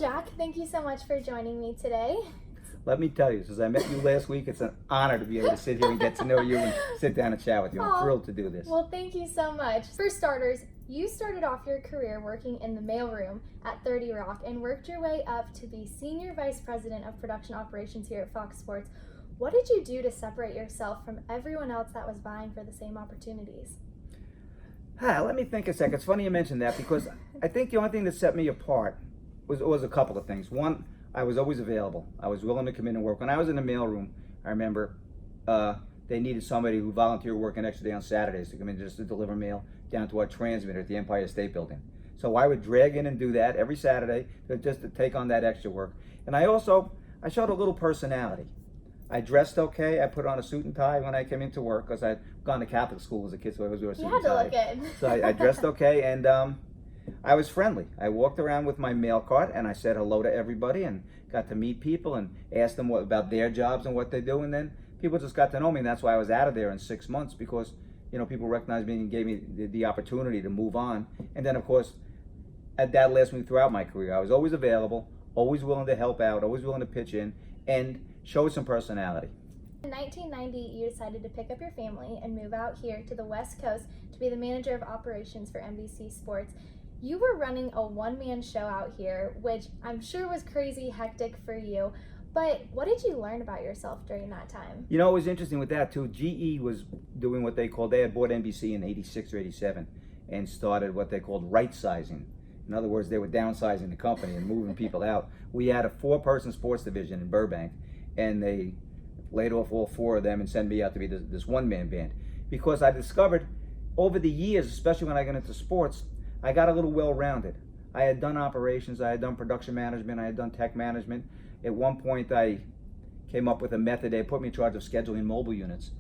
Jack, thank you so much for joining me today. Let me tell you, since I met you last week, it's an honor to be able to sit here and get to know you and sit down and chat with you. I'm thrilled to do this. Well, thank you so much. For starters, you started off your career working in the mailroom at 30 Rock and worked your way up to be Senior Vice President of Production Operations here at FOX Sports. What did you do to separate yourself from everyone else that was vying for the same opportunities? Let me think a second. It's funny you mentioned that because I think the only thing that set me apart was a couple of things. One, I was always available. I was willing to come in and work. When I was in the mailroom, I remember they needed somebody who volunteered to work an extra day on Saturdays to come in just to deliver mail down to our transmitter at the Empire State Building. So I would drag in and do that every Saturday just to take on that extra work. And I showed a little personality. I dressed okay. I put on a suit and tie when I came into work because I'd gone to Catholic school as a kid, so I always wore a suit and tie. You had to look good. So I dressed okay, and I was friendly. I walked around with my mail cart and I said hello to everybody and got to meet people and asked them about their jobs and what they do, and then people just got to know me, and that's why I was out of there in 6 months because people recognized me and gave me the opportunity to move on. And then of course that lasted me throughout my career. I was always available, always willing to help out, always willing to pitch in and show some personality. In 1990, you decided to pick up your family and move out here to the West Coast to be the manager of operations for NBC Sports. You were running a one-man show out here, which I'm sure was crazy hectic for you, but what did you learn about yourself during that time? It was interesting with that too. GE was doing what they had bought NBC in 86 or 87 and started what they called right-sizing. In other words, they were downsizing the company and moving people out. We had a 4-person sports division in Burbank, and they laid off all 4 of them and sent me out to be this one-man band. Because I discovered over the years, especially when I got into sports, I got a little well-rounded. I had done operations, I had done production management, I had done tech management. At one point, I came up with a method. They put me in charge of scheduling mobile units.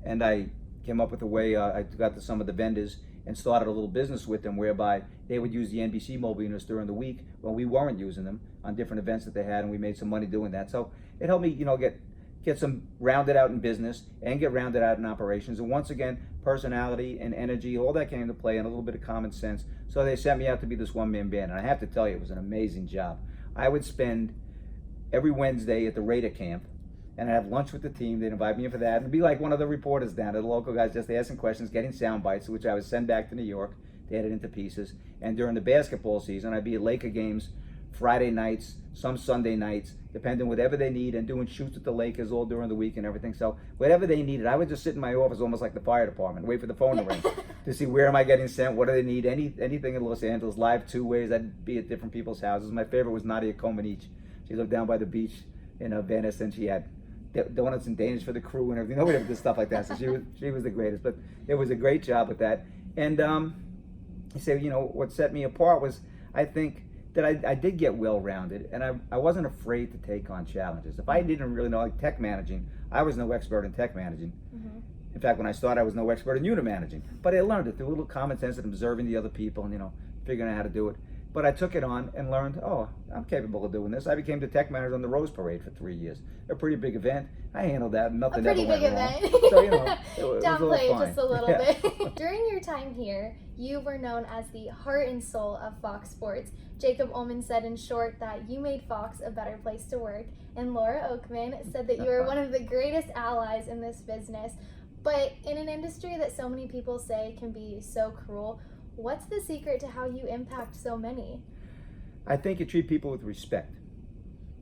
And I came up with a way, I got to some of the vendors and started a little business with them whereby they would use the NBC mobile units during the week when we weren't using them on different events that they had, and we made some money doing that. So it helped me, get some rounded out in business and get rounded out in operations. And once again, personality and energy, all that came into play, and a little bit of common sense. So they sent me out to be this one-man band, and I have to tell you, it was an amazing job. I would spend every Wednesday at the Raider camp, and I'd have lunch with the team. They'd invite me in for that, and it'd be like one of the reporters down there, the local guys, just asking questions, getting sound bites, which I would send back to New York. They had it into pieces. And during the basketball season, I'd be at Laker games Friday nights, some Sunday nights, depending whatever they need, and doing shoots at the Lakers all during the week and everything. So whatever they needed, I would just sit in my office almost like the fire department, wait for the phone to ring to see where am I getting sent, what do they need, anything in Los Angeles, live 2 ways. I'd be at different people's houses. My favorite was Nadia Comaneci. She lived down by the beach in Venice, and she had donuts and Danish for the crew and everything. Nobody ever did stuff like that, so she was the greatest. But it was a great job with that. And you say, what set me apart was, I think, that I did get well-rounded, and I wasn't afraid to take on challenges. If I didn't really know, like tech managing, I was no expert in tech managing. Mm-hmm. In fact, when I started, I was no expert in unit managing. But I learned it through a little common sense and observing the other people and, figuring out how to do it. But I took it on and learned, I'm capable of doing this. I became the tech manager on the Rose Parade for 3 years. A pretty big event. I handled that. Nothing ever went wrong. A pretty big event. So, it was downplayed just a little bit. During your time here, you were known as the heart and soul of FOX Sports. Jacob Ullman said in short that you made Fox a better place to work. And Laura Oakman said that you were one of the greatest allies in this business. But in an industry that so many people say can be so cruel, what's the secret to how you impact so many? I think you treat people with respect.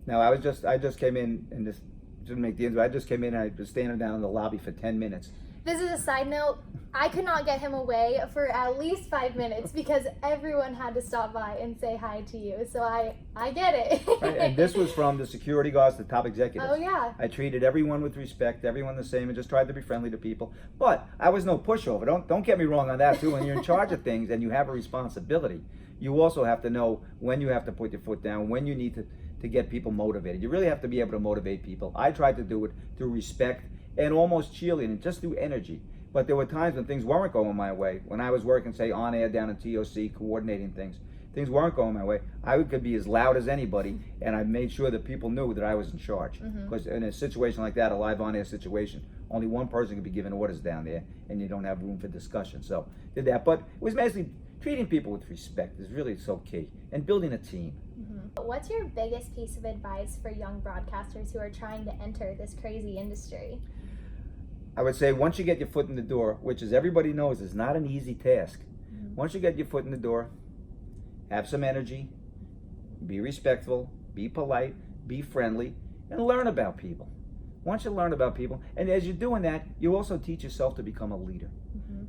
Now, I just came in, and this didn't make the end, but I just came in and I was standing down in the lobby for 10 minutes. This is a side note. I could not get him away for at least 5 minutes because everyone had to stop by and say hi to you. So I get it. Right, and this was from the security guards to top executives. Oh, yeah. I treated everyone with respect, everyone the same, and just tried to be friendly to people. But I was no pushover. Don't get me wrong on that, too. When you're in charge of things and you have a responsibility, you also have to know when you have to put your foot down, when you need to get people motivated. You really have to be able to motivate people. I tried to do it through respect and almost cheerleading, just through energy. But there were times when things weren't going my way. When I was working, say, on air down in TOC, coordinating things weren't going my way. I could be as loud as anybody, and I made sure that people knew that I was in charge. Because in a situation like that, a live on air situation, only one person could be giving orders down there, and you don't have room for discussion. So did that. But it was basically treating people with respect is really so key, and building a team. But what's your biggest piece of advice for young broadcasters who are trying to enter this crazy industry? I would say once you get your foot in the door, which as everybody knows is not an easy task. Once you get your foot in the door, have some energy, be respectful, be polite, be friendly, and learn about people. Once you learn about people, and as you're doing that, you also teach yourself to become a leader.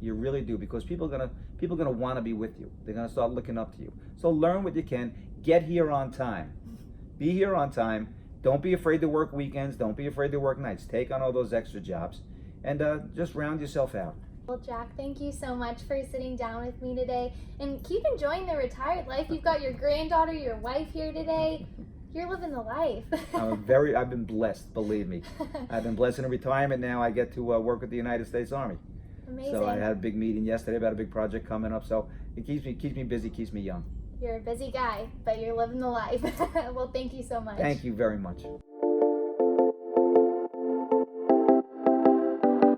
You really do, because people are gonna want to be with you. They're gonna start looking up to you. So learn what you can. Get here on time. Be here on time. Don't be afraid to work weekends. Don't be afraid to work nights. Take on all those extra jobs, and just round yourself out. Well, Jack, thank you so much for sitting down with me today, and keep enjoying the retired life. You've got your granddaughter, your wife here today. You're living the life. I've been blessed, believe me. I've been blessed in retirement now. I get to work with the United States Army. Amazing. So I had a big meeting yesterday about a big project coming up. So it keeps me busy, keeps me young. You're a busy guy, but you're living the life. Well, thank you so much. Thank you very much.